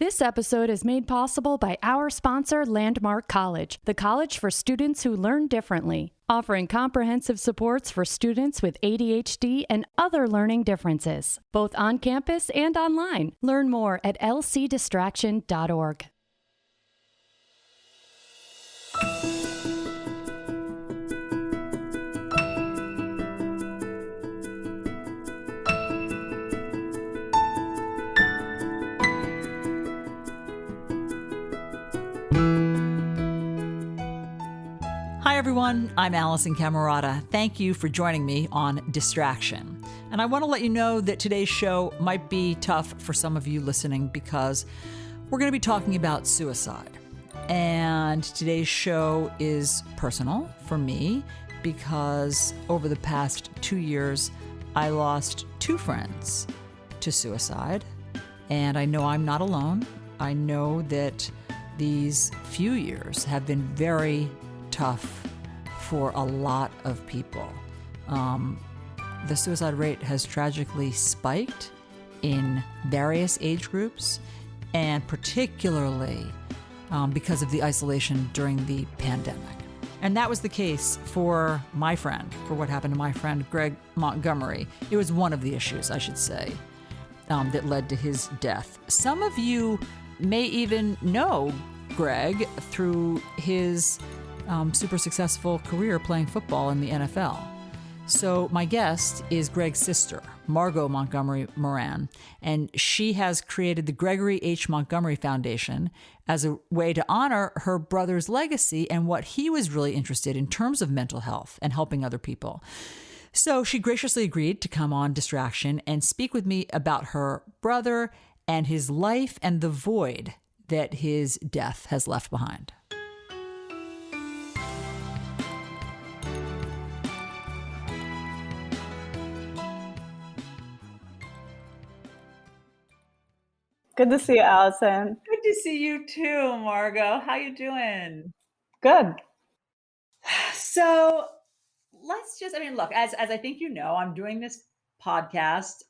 This episode is made possible by our sponsor, Landmark College, the college for students who learn differently, offering comprehensive supports for students with ADHD and other learning differences, both on campus and online. Learn more at lcdistraction.org. Hi, everyone. I'm Alisyn Camerota. Thank you for joining me on Distraction. And I want to let you know that today's show might be tough for some of you listening because we're going to be talking about suicide. And today's show is personal for me because over the past 2 years, I lost 2 friends to suicide. And I know I'm not alone. I know that these few years have been very tough for a lot of people. The suicide rate has tragically spiked in various age groups, and particularly because of the isolation during the pandemic. And that was the case for what happened to my friend, Greg Montgomery. It was one of the issues, I should say, that led to his death. Some of you may even know Greg through his super successful career playing football in the NFL. So my guest is Greg's sister, Margot Montgomery Moran, and she has created the Gregory H. Montgomery Foundation as a way to honor her brother's legacy and what he was really interested in terms of mental health and helping other people. So she graciously agreed to come on Distraction and speak with me about her brother and his life and the void that his death has left behind. Good to see you, Alisyn. Good to see you too, Margot. How you doing? Good. So look, as I think you know, I'm doing this podcast.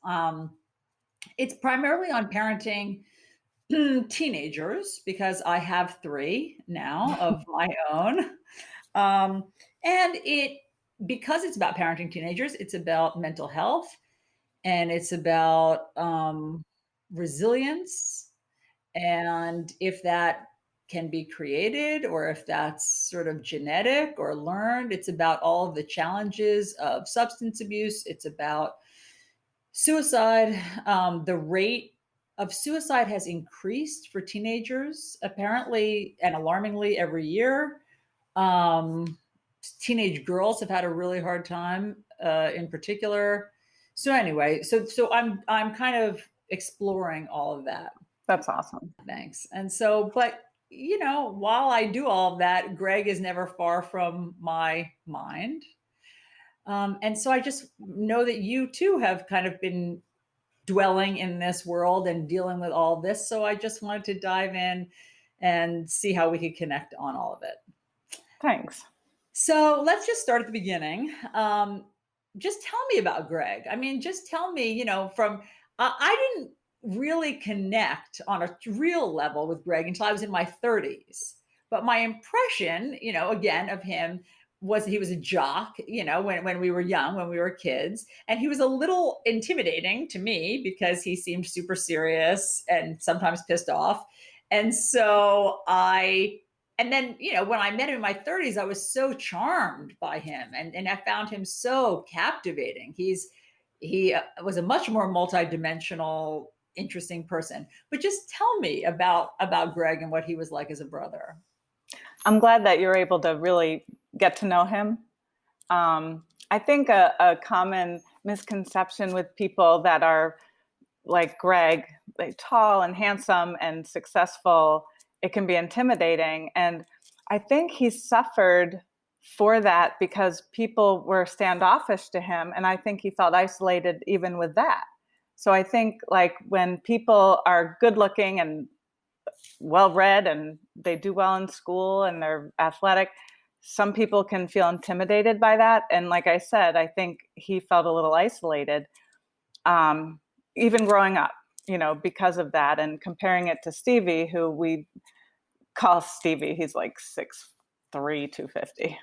It's primarily on parenting teenagers because I have 3 now of my own. Because it's about parenting teenagers, it's about mental health and it's about resilience, and if that can be created or if that's sort of genetic or learned. It's about all of the challenges of substance abuse. It's about suicide. The rate of suicide has increased for teenagers, apparently and alarmingly, every year. Teenage girls have had a really hard time in particular. So anyway, so I'm kind of exploring all of that. That's awesome. Thanks. And so, but while I do all of that, Greg is never far from my mind. And so I just know that you too have kind of been dwelling in this world and dealing with all of this. So I just wanted to dive in and see how we could connect on all of it. Thanks. So let's just start at the beginning. Just tell me about Greg. I mean, just tell me, I didn't really connect on a real level with Greg until I was in my 30s. But my impression, again, of him was he was a jock, when we were young, when we were kids. And he was a little intimidating to me because he seemed super serious and sometimes pissed off. And so and then, when I met him in my 30s, I was so charmed by him and I found him so captivating. He was a much more multidimensional, interesting person. But just tell me about Greg and what he was like as a brother. I'm glad that you're able to really get to know him. I think a common misconception with people that are like Greg, like tall and handsome and successful, it can be intimidating. And I think he suffered for that because people were standoffish to him. And I think he felt isolated even with that. So I think like when people are good looking and well-read and they do well in school and they're athletic, some people can feel intimidated by that. And like I said, I think he felt a little isolated, even growing up. because of that, and comparing it to Stevie, who we call Stevie, he's like 6'3", 250.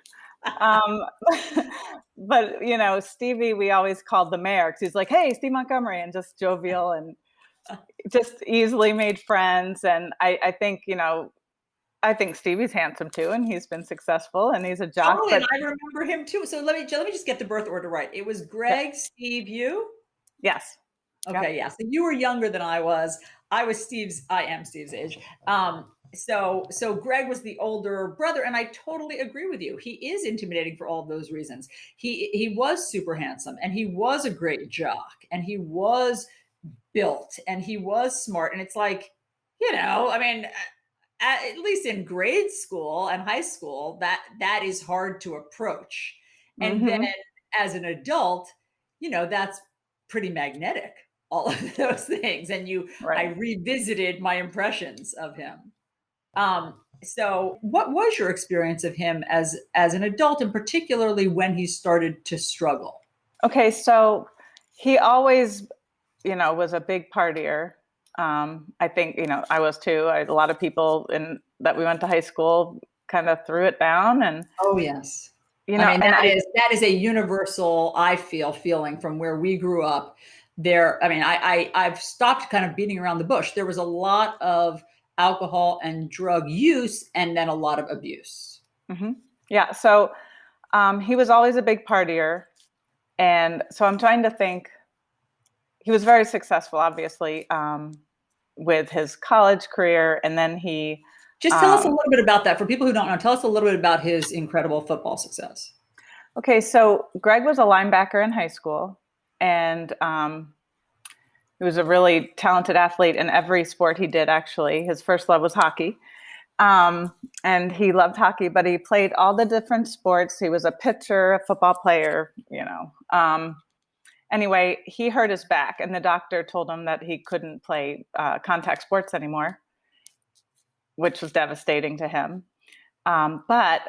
But Stevie, we always called the mayor because he's like, "Hey, Steve Montgomery," and just jovial and just easily made friends. And I think Stevie's handsome too, and he's been successful, and he's a jock. Totally, and I remember him too. So let me just get the birth order right. It was Greg, Steve, you? Yes. Okay, yeah. So you were younger than I was. I am Steve's age. So Greg was the older brother, and I totally agree with you. He is intimidating for all of those reasons. He was super handsome, and he was a great jock, and he was built, and he was smart. And it's like, I mean, at least in grade school and high school, that is hard to approach. And then as an adult, that's pretty magnetic, all of those things. And I revisited my impressions of him. So what was your experience of him as an adult, and particularly when he started to struggle? Okay, so he always, was a big partier. I think, I was too. A lot of people that we went to high school kind of threw it down. And oh yes, that is a universal, I feel, feeling from where we grew up. There, I mean, I've stopped kind of beating around the bush. There was a lot of alcohol and drug use, and then a lot of abuse. Mm-hmm. Yeah. So he was always a big partier, and so I'm trying to think. He was very successful, obviously, with his college career, and then he just tell us a little bit about that for people who don't know. Tell us a little bit about his incredible football success. Okay, so Greg was a linebacker in high school, and he was a really talented athlete in every sport he did. Actually, his first love was hockey, and he loved hockey. But he played all the different sports. He was a pitcher, a football player, Anyway, he hurt his back, and the doctor told him that he couldn't play contact sports anymore, which was devastating to him. But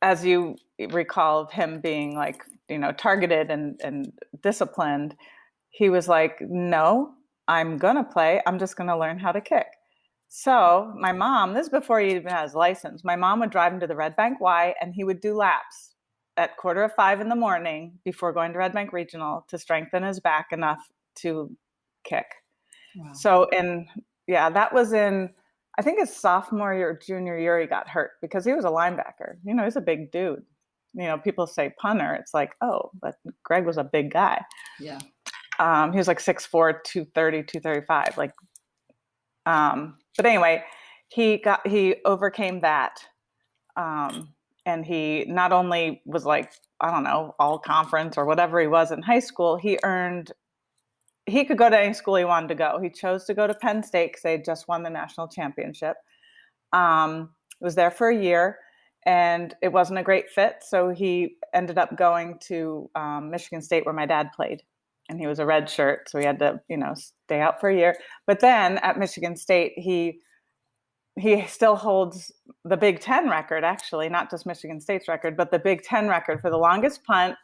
as you recall of him being targeted and disciplined, he was like, "No, I'm going to play. I'm just going to learn how to kick." So my mom, this is before he even had his license, my mom would drive him to the Red Bank Y, and he would do laps at 4:45 in the morning before going to Red Bank Regional to strengthen his back enough to kick. Wow. So that was in, I think his sophomore year, junior year, he got hurt because he was a linebacker. He's a big dude. People say punter. It's like, oh, but Greg was a big guy. Yeah. He was like 6'4", 230, 235. But anyway, he overcame that. And he not only was all conference or whatever he was in high school, he could go to any school he wanted to go. He chose to go to Penn State because they had just won the national championship. Was there for a year, and it wasn't a great fit. So he ended up going to Michigan State, where my dad played, and he was a red shirt. So he had to, stay out for a year. But then at Michigan State, he still holds the Big Ten record, actually, not just Michigan State's record, but the Big Ten record for the longest punt.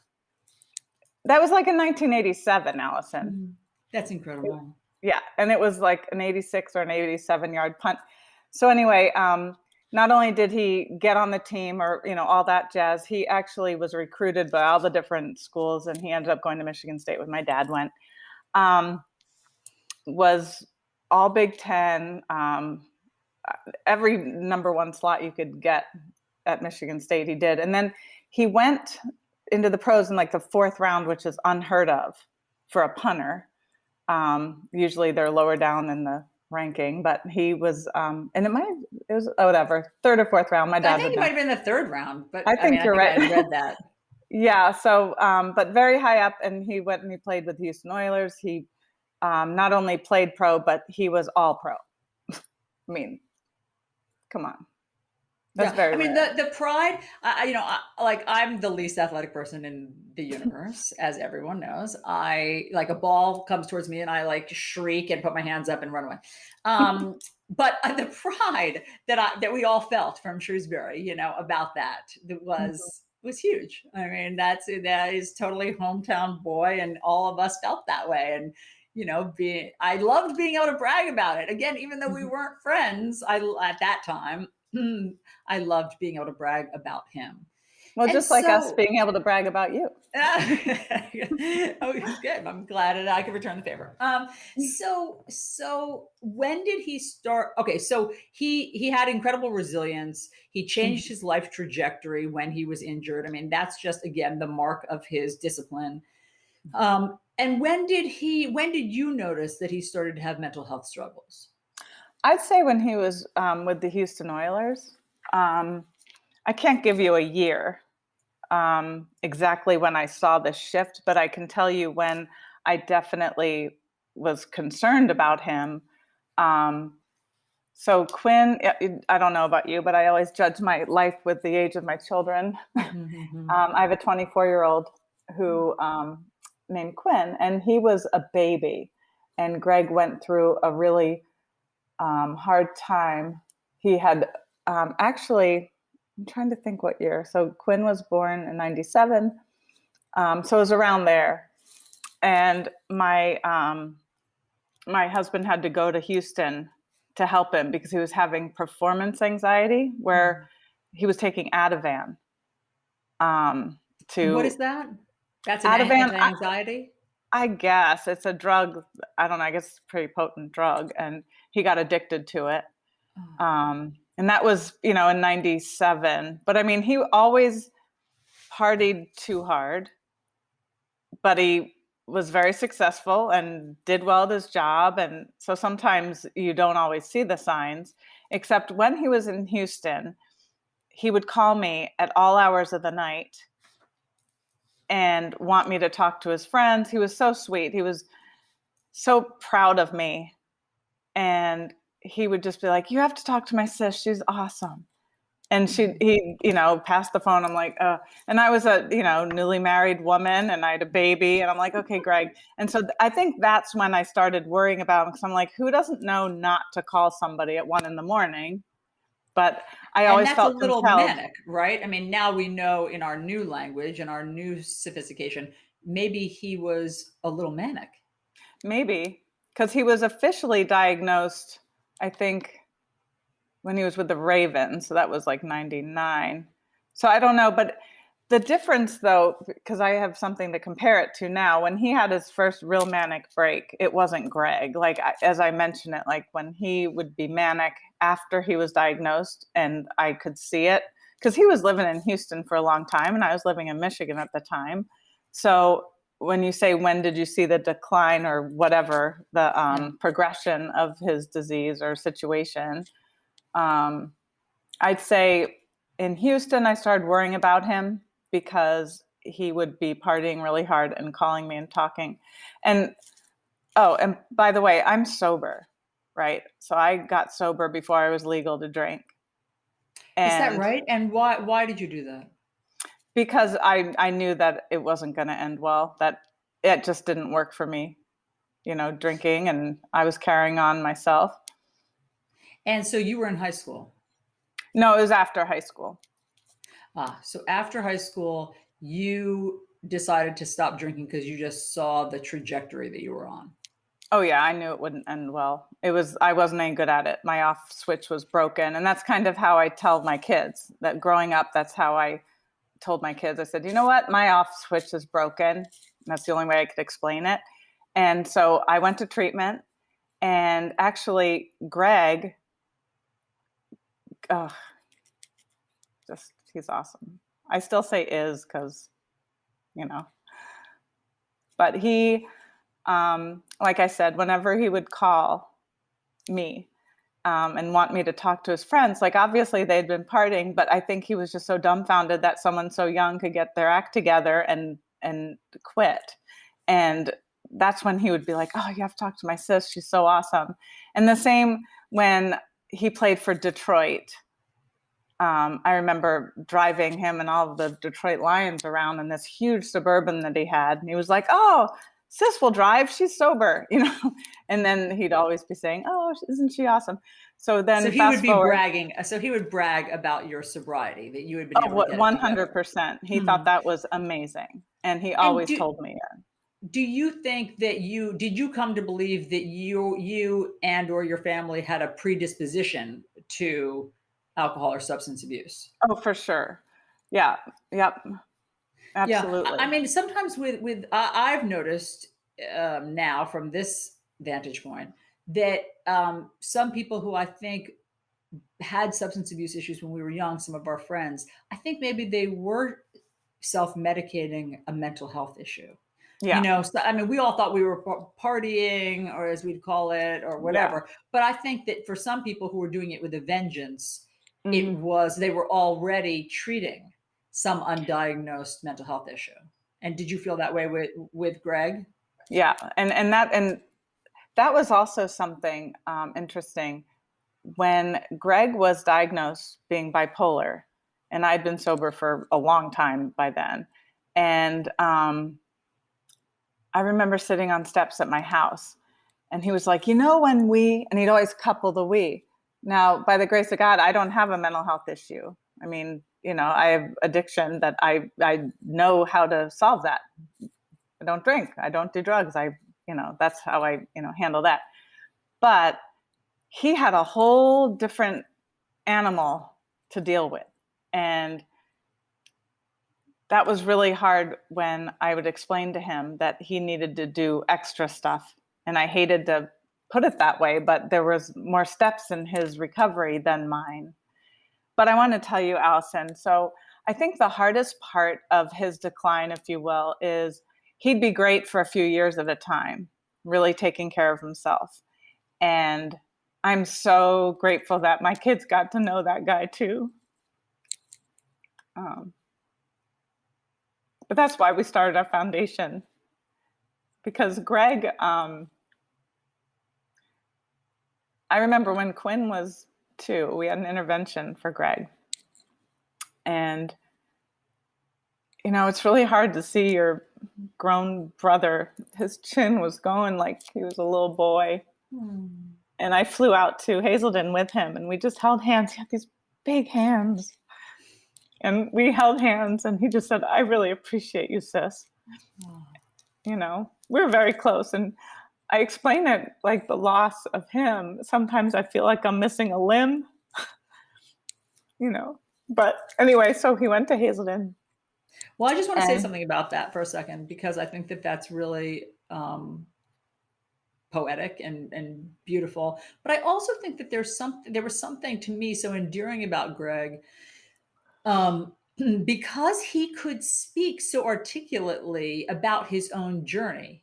That was like in 1987, Alisyn. That's incredible. Yeah, and it was like an 86 or an 87-yard punt. So anyway, not only did he get on the team or, all that jazz, he actually was recruited by all the different schools, and he ended up going to Michigan State when my dad went. Was all Big Ten, every number one slot you could get at Michigan State, he did. And then he went into the pros in the fourth round, which is unheard of for a punter. Usually they're lower down in the ranking, but he was, and it was whatever, third or fourth round. My dad, I think it might have been the third round, but I think you're right. I read that. Yeah. So, but very high up, and he went and he played with Houston Oilers. He not only played pro, but he was all pro. I mean, come on. That's very rare. The pride, I'm the least athletic person in the universe, as everyone knows. A ball comes towards me and I shriek and put my hands up and run away. But the pride that we all felt from Shrewsbury, about that was huge. I mean, that is totally hometown boy, and all of us felt that way. And, I loved being able to brag about it. Again, even though we weren't friends, at that time, I loved being able to brag about him. Well, And just like us so, being able to brag about you. oh, good. I'm glad that I could return the favor. So when did he start? Okay, so he had incredible resilience. He changed his life trajectory when he was injured. I mean, that's just again the mark of his discipline. And when did you notice that he started to have mental health struggles? I'd say when he was with the Houston Oilers. I can't give you a year exactly when I saw the shift, but I can tell you when I definitely was concerned about him. So Quinn, I don't know about you, but I always judge my life with the age of my children. I have a 24-year-old who named Quinn, and he was a baby. And Greg went through a really hard time. He had actually, I'm trying to think what year. So Quinn was born in 97. So it was around there. And my husband had to go to Houston to help him because he was having performance anxiety where he was taking Ativan. What is that? That's an Ativan, anti-anxiety? I guess it's a drug. I don't know. I guess it's a pretty potent drug. And he got addicted to it. And that was, in 97. But I mean, he always partied too hard, but he was very successful and did well at his job. And so sometimes you don't always see the signs, except when he was in Houston, he would call me at all hours of the night and want me to talk to his friends. He was so sweet. He was so proud of me. And he would just be like, you have to talk to my sis. She's awesome. And he passed the phone. I'm like, and I was a, newly married woman and I had a baby and I'm like, okay, Greg. And so I think that's when I started worrying about him because I'm like, who doesn't know not to call somebody at 1 a.m? But I always felt a little compelled. manic, right? I mean, now we know in our new language and our new sophistication, maybe he was a little manic. Maybe because he was officially diagnosed, I think, when he was with the Ravens. So that was like 99. So I don't know. But the difference, though, because I have something to compare it to now, when he had his first real manic break, it wasn't Greg. Like, as I mentioned it, like when he would be manic after he was diagnosed and I could see it, because he was living in Houston for a long time and I was living in Michigan at the time. So when you say, when did you see the decline or whatever, the progression of his disease or situation, I'd say in Houston, I started worrying about him because he would be partying really hard and calling me and talking. And by the way, I'm sober, right? So I got sober before I was legal to drink. Is that right? And why did you do that? Because I knew that it wasn't going to end well, that it just didn't work for me, drinking, and I was carrying on myself. And so you were in high school? No, it was after high school. So after high school, you decided to stop drinking because you just saw the trajectory that you were on. Oh yeah, I knew it wouldn't end well. I wasn't any good at it. My off switch was broken. And that's kind of how I tell my kids that growing up, that's how I told my kids. I said, you know what? My off switch is broken. And that's the only way I could explain it. And so I went to treatment, and actually Greg, he's awesome. I still say is because, but he, like I said, whenever he would call me and want me to talk to his friends, like obviously they'd been partying, but I think he was just so dumbfounded that someone so young could get their act together and quit. And that's when he would be like, oh, you have to talk to my sis. She's so awesome. And the same when he played for Detroit. I remember driving him and all of the Detroit Lions around in this huge Suburban that he had. And he was like, oh, sis will drive. She's sober, And then he'd always be saying, oh, isn't she awesome? So then he would be bragging. So he would brag about your sobriety, that you had been able to get 100%. He thought that was amazing. And he always told me. do you think that did you come to believe that you and or your family had a predisposition to alcohol or substance abuse? Oh, for sure. Yeah. Yep. Yeah, I Absolutely. mean, sometimes I've noticed now from this vantage point that some people who I think had substance abuse issues when we were young, some of our friends, I think maybe they were self-medicating a mental health issue. Yeah. So, I mean, we all thought we were partying, or as we'd call it, or Yeah. whatever. But I think that for some people who were doing it with a vengeance, Hmm. they were already treating some undiagnosed mental health issue. And did you feel that way with Greg? Yeah. And that was also something interesting. When Greg was diagnosed being bipolar, and I'd been sober for a long time by then, and I remember sitting on steps at my house, and he was like, and he'd always couple the we. Now, by the grace of God, I don't have a mental health issue. I mean, I have addiction that I know how to solve that. I don't drink. I don't do drugs. That's how I, handle that. But he had a whole different animal to deal with. And that was really hard when I would explain to him that he needed to do extra stuff. And I hated to put it that way, but there was more steps in his recovery than mine. But I want to tell you, Alisyn, so I think the hardest part of his decline, if you will, is he'd be great for a few years at a time, really taking care of himself. And I'm so grateful that my kids got to know that guy too. But that's why we started our foundation, because Greg, I remember when Quinn was 2, we had an intervention for Greg. And, it's really hard to see your grown brother. His chin was going like he was a little boy. And I flew out to Hazelden with him, and we just held hands. He had these big hands. And we held hands, and he just said, "I really appreciate you, sis." We were very close. And I explain it like the loss of him. Sometimes I feel like I'm missing a limb, But anyway, so he went to Hazelden. Well, I just want to say And something about that for a second, because I think that that's really poetic and beautiful. But I also think that there was something to me so endearing about Greg, because he could speak so articulately about his own journey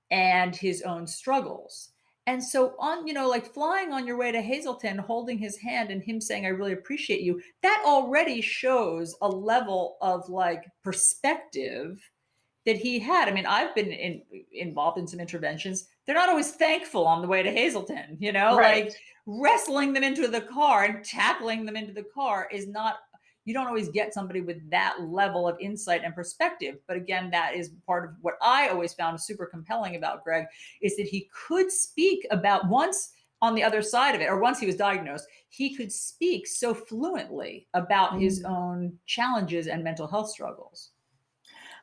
and his own struggles. And so like flying on your way to Hazelton, holding his hand and him saying, "I really appreciate you," that already shows a level of like perspective that he had. I mean, I've been involved in some interventions. They're not always thankful on the way to Hazelton, right. like wrestling them into the car and tackling them into the car is not, you don't always get somebody with that level of insight and perspective. But again, that is part of what I always found super compelling about Greg, is that he could speak about, once on the other side of it, or once he was diagnosed, he could speak so fluently about his own challenges and mental health struggles.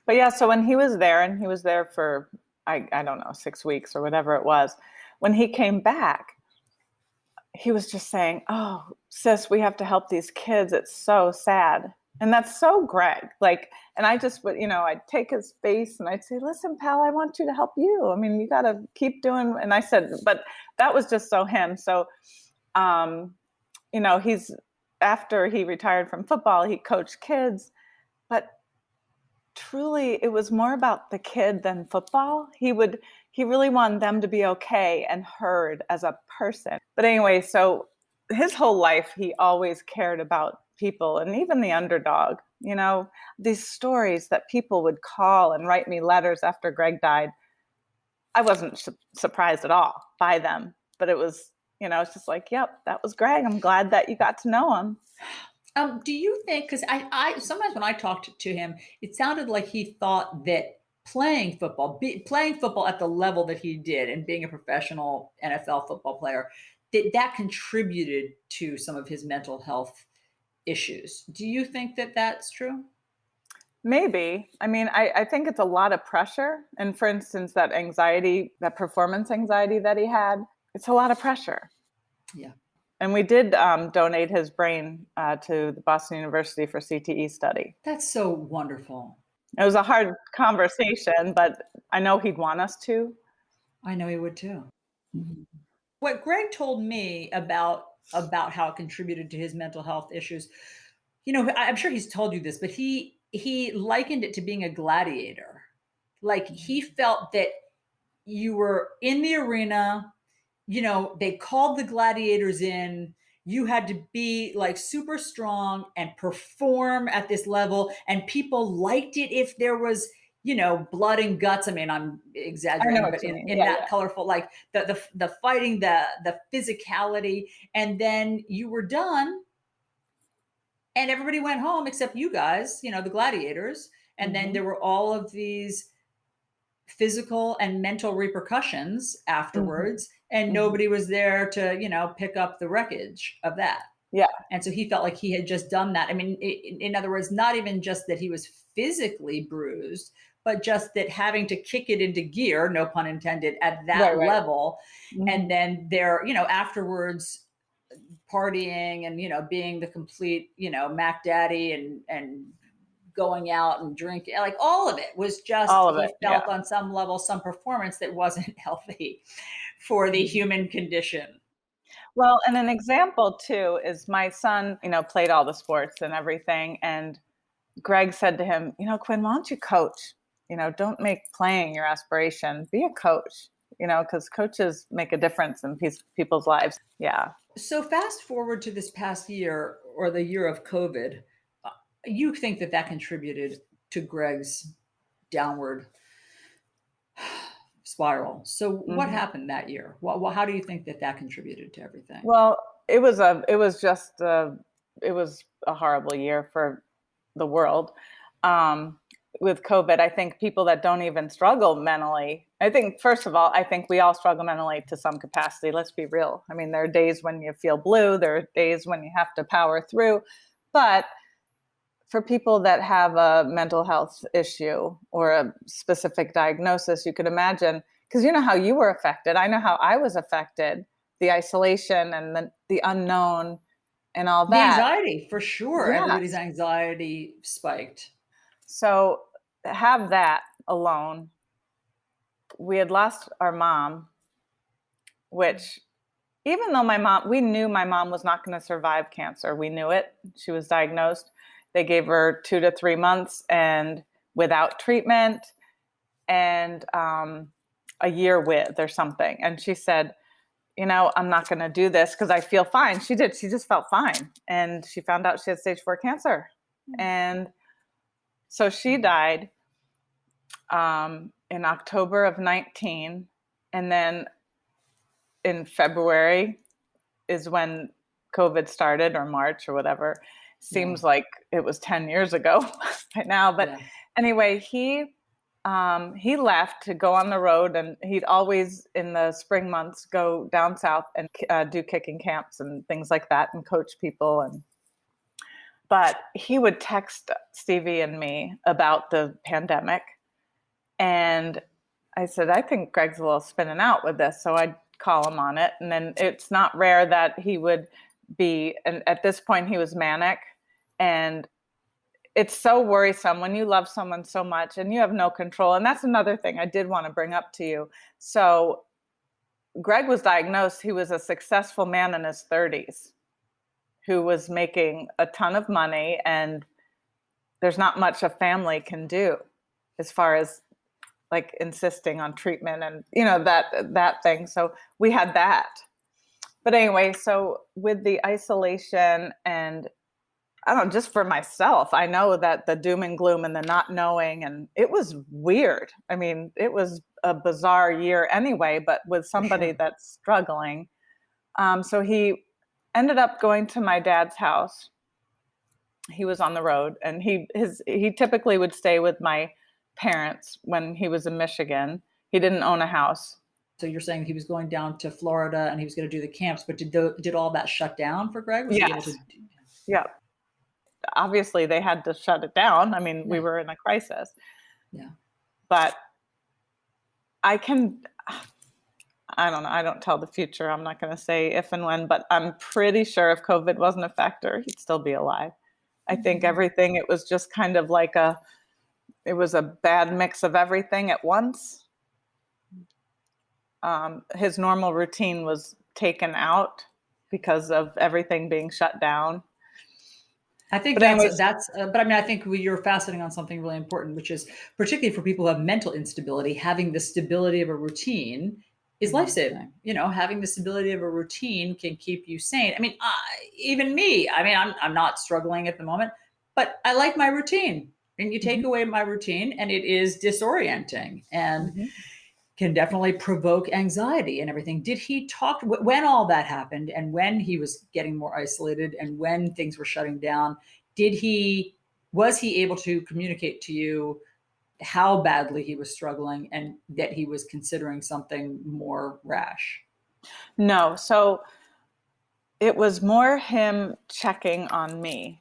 But yeah, so when he was there, and he was there for, I don't know, 6 weeks or whatever it was, when he came back, he was just saying, "Oh, sis, we have to help these kids. It's so sad." And that's so Greg. Like, and I just would, I'd take his face and I'd say, "Listen, pal, I want you to help you. I mean, you got to keep doing." And I said, but that was just so him. So, after he retired from football, he coached kids, but truly it was more about the kid than football. He really wanted them to be okay and heard as a person. But anyway, so his whole life he always cared about people, and even the underdog. These stories that people would call and write me letters after Greg died, I wasn't surprised at all by them, but it was, it's just like, yep, that was Greg. I'm glad that you got to know him. Do you think, because I sometimes when I talked to him, it sounded like he thought that playing football at the level that he did and being a professional NFL football player, that contributed to some of his mental health issues. Do you think that that's true? Maybe. I mean, I think it's a lot of pressure. And for instance, that anxiety, that performance anxiety that he had, it's a lot of pressure. Yeah. And we did donate his brain to the Boston University for CTE study. That's so wonderful. It was a hard conversation, but I know he'd want us to. I know he would too. Mm-hmm. What Greg told me about how it contributed to his mental health issues, I'm sure he's told you this, but he likened it to being a gladiator. Like he felt that you were in the arena, they called the gladiators in, you had to be like super strong and perform at this level. And people liked it if there was, blood and guts. I mean, I'm exaggerating, but in that colorful, like the fighting, the physicality, and then you were done and everybody went home except you guys, the gladiators. And then there were all of these physical and mental repercussions afterwards, and nobody was there to, pick up the wreckage of that. Yeah. And so he felt like he had just done that. I mean, in other words, not even just that he was physically bruised, but just that having to kick it into gear, no pun intended, at that level. And then there, afterwards partying and, being the complete, Mac Daddy and going out and drinking, like all of it was just, he felt on some level, some performance that wasn't healthy for the human condition. Well, and an example too is my son, played all the sports and everything. And Greg said to him, Quinn, why don't you coach? Don't make playing your aspiration. Be a coach, because coaches make a difference in people's lives. Yeah. So fast forward to this past year, or the year of COVID, you think that contributed to Greg's downward spiral. So what happened that year? Well, how do you think that contributed to everything? Well, it was a horrible year for the world. With COVID, I think people that don't even struggle mentally, I think, first of all, I think we all struggle mentally to some capacity. Let's be real. I mean, there are days when you feel blue. There are days when you have to power through. But for people that have a mental health issue or a specific diagnosis, you could imagine, because you know how you were affected. I know how I was affected, the isolation and the unknown and all that. The anxiety, for sure. Yeah. Everybody's anxiety spiked. So have that alone. We had lost our mom, which even though we knew my mom was not going to survive cancer. We knew it. She was diagnosed. They gave her 2 to 3 months and without treatment and a year with or something. And she said, I'm not going to do this because I feel fine. She did. She just felt fine. And she found out she had stage 4 cancer. And so she died in October of 19. And then in February is when COVID started, or March or whatever. Seems like it was 10 years ago right now. But anyway, he left to go on the road, and he'd always in the spring months go down south and do kicking camps and things like that and coach people. But he would text Stevie and me about the pandemic. And I said, I think Greg's a little spinning out with this. So I'd call him on it. And then it's not rare that he would be, and at this point he was manic. And it's so worrisome when you love someone so much and you have no control. And that's another thing I did want to bring up to you. So Greg was diagnosed. He was a successful man in his 30s who was making a ton of money, and there's not much a family can do as far as like insisting on treatment and, that thing. So we had that. But anyway, so with the isolation and I don't know, just for myself, I know that the doom and gloom and the not knowing, and it was weird. I mean, it was a bizarre year anyway, but with somebody that's struggling. So he ended up going to my dad's house. He was on the road, and he typically would stay with my parents when he was in Michigan. He didn't own a house. So you're saying he was going down to Florida and he was going to do the camps, but did all that shut down for Greg? Was he able to... Yeah. obviously they had to shut it down. I mean, we were in a crisis. Yeah. But I don't know. I don't tell the future. I'm not going to say if and when, but I'm pretty sure if COVID wasn't a factor, he'd still be alive. I think everything, it was just kind of like it was a bad mix of everything at once. His normal routine was taken out because of everything being shut down. I think but I mean, I think you're faceting on something really important, which is particularly for people who have mental instability, having the stability of a routine is life-saving. Having the stability of a routine can keep you sane. I mean, even me, I mean, I'm not struggling at the moment, but I like my routine, and you take away my routine and it is disorienting and can definitely provoke anxiety and everything. Did he talk when all that happened and when he was getting more isolated and when things were shutting down? Was he able to communicate to you how badly he was struggling and that he was considering something more rash? No. So it was more him checking on me.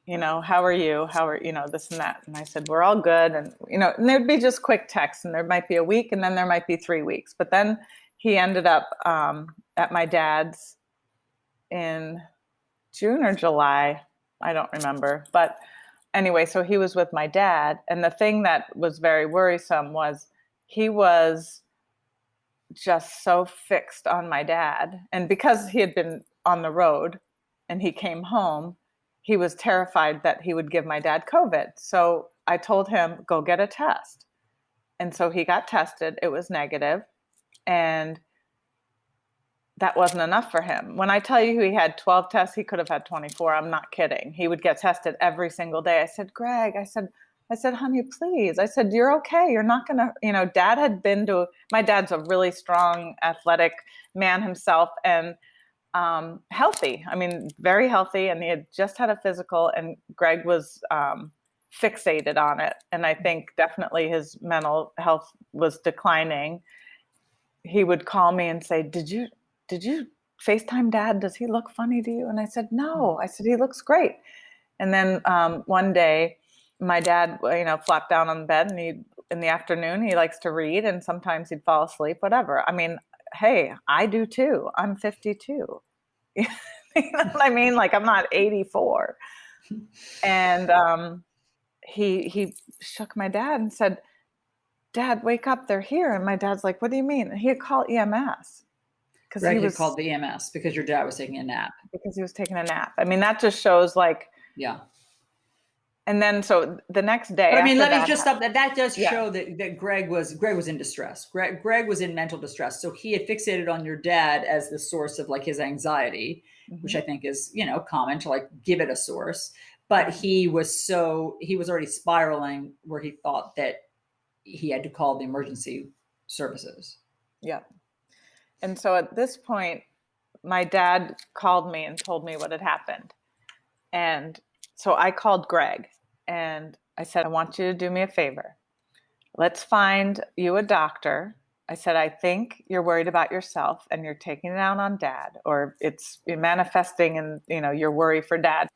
How are you? How are, this and that. And I said, we're all good. And, and there'd be just quick texts, and there might be a week, and then there might be 3 weeks. But then he ended up at my dad's in June or July. I don't remember. But anyway, so he was with my dad. And the thing that was very worrisome was he was just so fixed on my dad. And because he had been on the road and he came home, he was terrified that he would give my dad COVID. So I told him, go get a test. And so he got tested. It was negative. And that wasn't enough for him. When I tell you he had 12 tests, he could have had 24. I'm not kidding. He would get tested every single day. I said, Greg, I said, honey, please. I said, you're okay. You're not going to, Dad had my dad's a really strong, athletic man himself. And healthy. I mean, very healthy. And he had just had a physical, and Greg was fixated on it. And I think definitely his mental health was declining. He would call me and say, did you FaceTime Dad? Does he look funny to you? And I said, no. I said, he looks great. And then one day my dad, flopped down on the bed, and in the afternoon, he likes to read, and sometimes he'd fall asleep, whatever. I mean, hey, I do too. I'm 52. You know what I mean? Like, I'm not 84. And he shook my dad and said, Dad, wake up. They're here. And my dad's like, what do you mean? And he had called EMS. Greg had called the EMS because your dad was taking a nap. Because he was taking a nap. I mean, that just shows yeah. And then, so the next day, but, I mean, let me just stop. That does show that Greg was in distress. Greg was in mental distress. So he had fixated on your dad as the source of his anxiety, which I think is, common to give it a source. But he was already spiraling where he thought that he had to call the emergency services. Yeah. And so at this point, my dad called me and told me what had happened. And so I called Greg. And I said, I want you to do me a favor. Let's find you a doctor. I said, I think you're worried about yourself and you're taking it out on Dad, or you're manifesting in, your worry for Dad.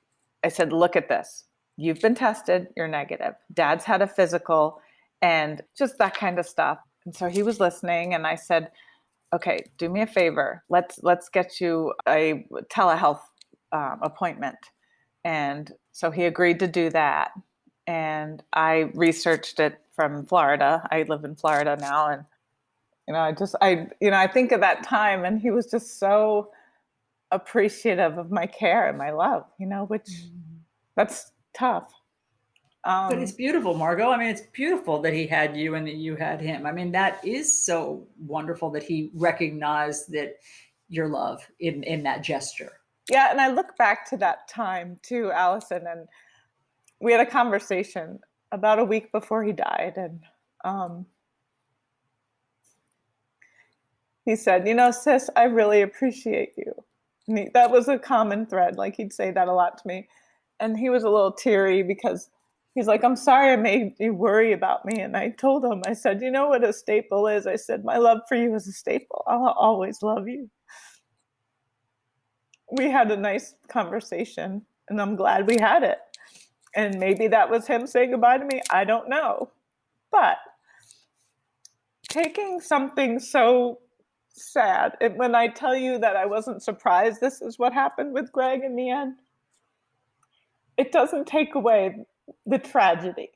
I said, look at this. You've been tested. You're negative. Dad's had a physical and just that kind of stuff. And so he was listening, and I said, okay, do me a favor. Let's get you a telehealth appointment. And so he agreed to do that. And I researched it from Florida. I live in Florida now. And, I think of that time, and he was just so appreciative of my care and my love, which that's tough. But it's beautiful, Margot. I mean, it's beautiful that he had you and that you had him. I mean, that is so wonderful that he recognized that your love in that gesture. Yeah. And I look back to that time too, Alisyn, and we had a conversation about a week before he died. And he said, sis, I really appreciate you. And that was a common thread. He'd say that a lot to me. And he was a little teary because he's like, I'm sorry I made you worry about me. And I told him, I said, you know what a staple is? I said, my love for you is a staple. I'll always love you. We had a nice conversation, and I'm glad we had it. And maybe that was him saying goodbye to me. I don't know. But taking something so sad, when I tell you that I wasn't surprised this is what happened with Greg in the end, it doesn't take away the tragedy.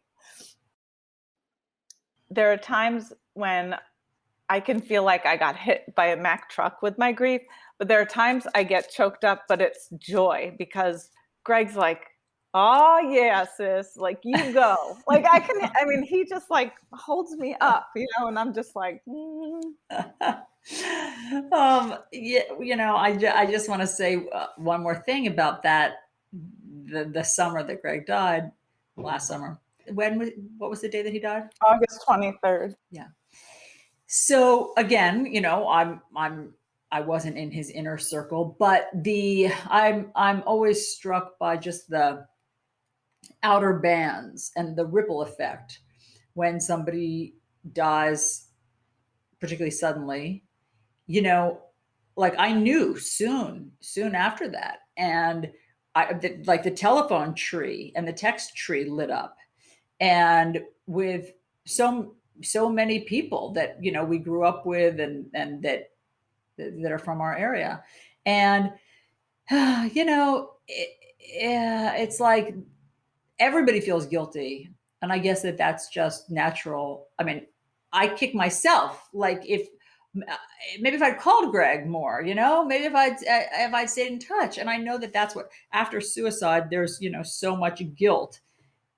There are times when I can feel like I got hit by a Mack truck with my grief, but there are times I get choked up, but it's joy because Greg's like, oh yeah, sis, like you go. Like he just like holds me up, and I'm just like, Yeah, I just want to say one more thing about that. The summer that Greg died, last summer. What was the day that he died? August 23rd. Yeah. So again, I wasn't in his inner circle, but I'm always struck by just the outer bands and the ripple effect when somebody dies, particularly suddenly. Like I knew soon after that, and like the telephone tree and the text tree lit up, and with so many people that we grew up with and that are from our area, and it's like everybody feels guilty, and I guess that's just natural. I mean, I kick myself, like if maybe if I'd called Greg more, maybe if I'd stayed in touch. And I know that's what, after suicide, there's, so much guilt.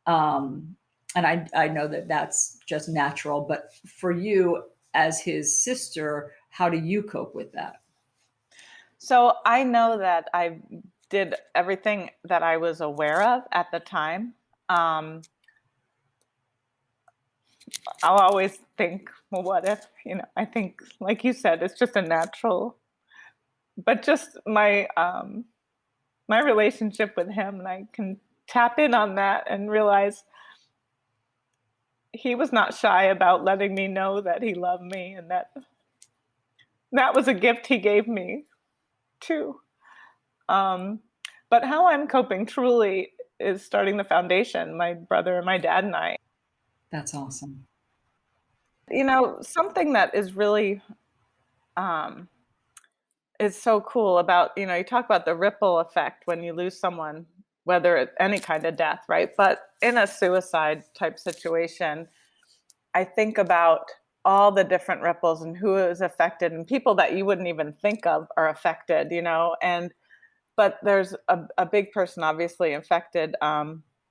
And I know that's just natural, but for you as his sister, how do you cope with that? So I know that I did everything that I was aware of at the time. I'll always think, well, what if, I think, like you said, it's just a natural, but just my relationship with him, and I can tap in on that and realize he was not shy about letting me know that he loved me, and that was a gift he gave me too. But how I'm coping truly is starting the foundation, my brother and my dad and I. That's awesome. Something that is really is so cool about, you talk about the ripple effect when you lose someone, whether it's any kind of death, right? But in a suicide type situation, I think about all the different ripples and who is affected, and people that you wouldn't even think of are affected, but there's a big person obviously affected.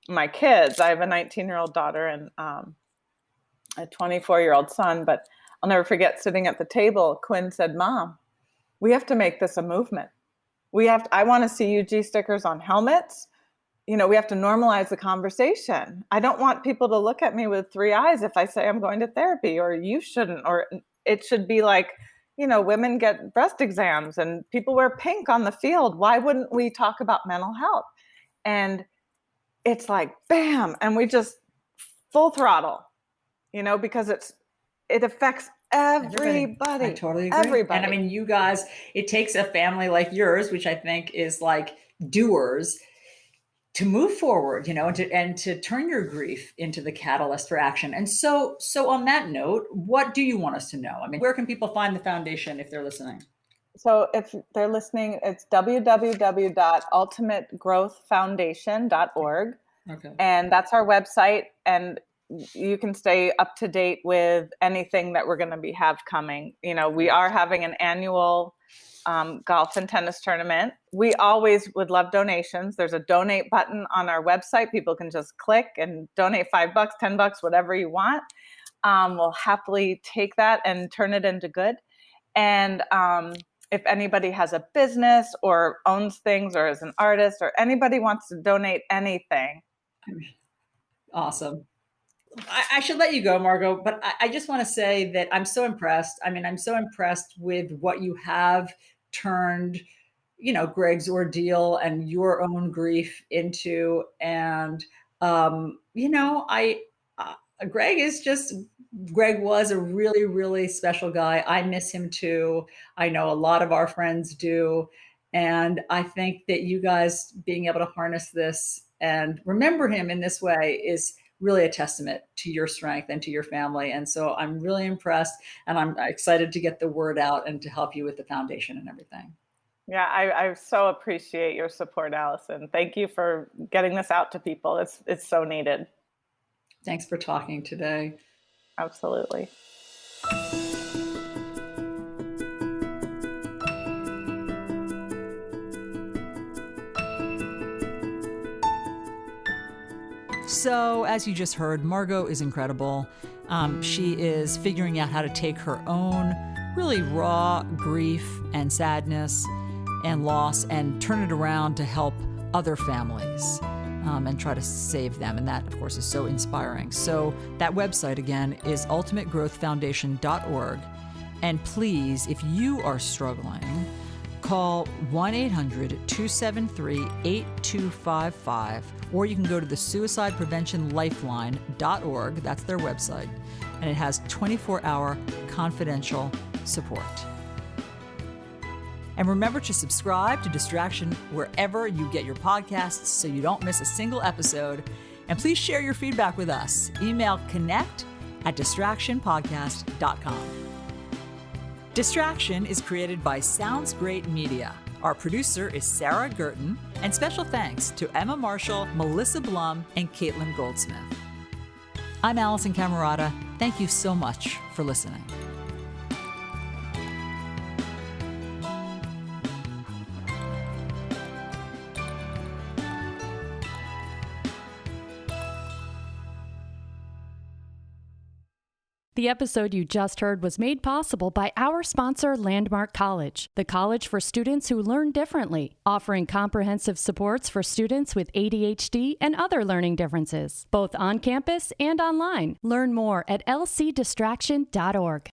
My kids, I have a 19-year-old daughter and a 24-year-old son, but I'll never forget sitting at the table. Quinn said, Mom, we have to make this a movement. I want to see UG stickers on helmets. We have to normalize the conversation. I don't want people to look at me with three eyes if I say I'm going to therapy, or you shouldn't, or it should be like, women get breast exams and people wear pink on the field. Why wouldn't we talk about mental health? And it's like, bam. And we just full throttle, because it affects everybody. I totally agree. Everybody. And I mean, you guys, it takes a family like yours, which I think is like doers, to move forward, and to turn your grief into the catalyst for action. And so on that note, what do you want us to know? I mean, where can people find the foundation if they're listening? So if they're listening, it's www.ultimategrowthfoundation.org. Okay. And that's our website. And you can stay up to date with anything that we're going to have coming. We are having an annual golf and tennis tournament. We always would love donations. There's a donate button on our website. People can just click and donate $5, $10, whatever you want. We'll happily take that and turn it into good. And if anybody has a business or owns things or is an artist or anybody wants to donate anything. Awesome. I should let you go, Margot, but I just want to say that I'm so impressed. I mean, I'm so impressed with what you have turned, Greg's ordeal and your own grief into. And, Greg was a really, really special guy. I miss him too. I know a lot of our friends do. And I think that you guys being able to harness this and remember him in this way is really a testament to your strength and to your family. And so I'm really impressed, and I'm excited to get the word out and to help you with the foundation and everything. Yeah, I so appreciate your support, Alisyn. Thank you for getting this out to people. It's so needed. Thanks for talking today. Absolutely. So, as you just heard, Margot is incredible. She is figuring out how to take her own really raw grief and sadness and loss and turn it around to help other families and try to save them. And that, of course, is so inspiring. So that website, again, is ultimategrowthfoundation.org. And please, if you are struggling, call 1-800-273-8255, or you can go to the suicidepreventionlifeline.org. That's their website. And it has 24-hour confidential support. And remember to subscribe to Distraction wherever you get your podcasts so you don't miss a single episode. And please share your feedback with us. Email connect@distractionpodcast.com. Distraction is created by Sounds Great Media. Our producer is Sarah Girton, and special thanks to Emma Marshall, Melissa Blum, and Caitlin Goldsmith. I'm Alisyn Camerota. Thank you so much for listening. The episode you just heard was made possible by our sponsor, Landmark College, the college for students who learn differently, offering comprehensive supports for students with ADHD and other learning differences, both on campus and online. Learn more at lcdistraction.org.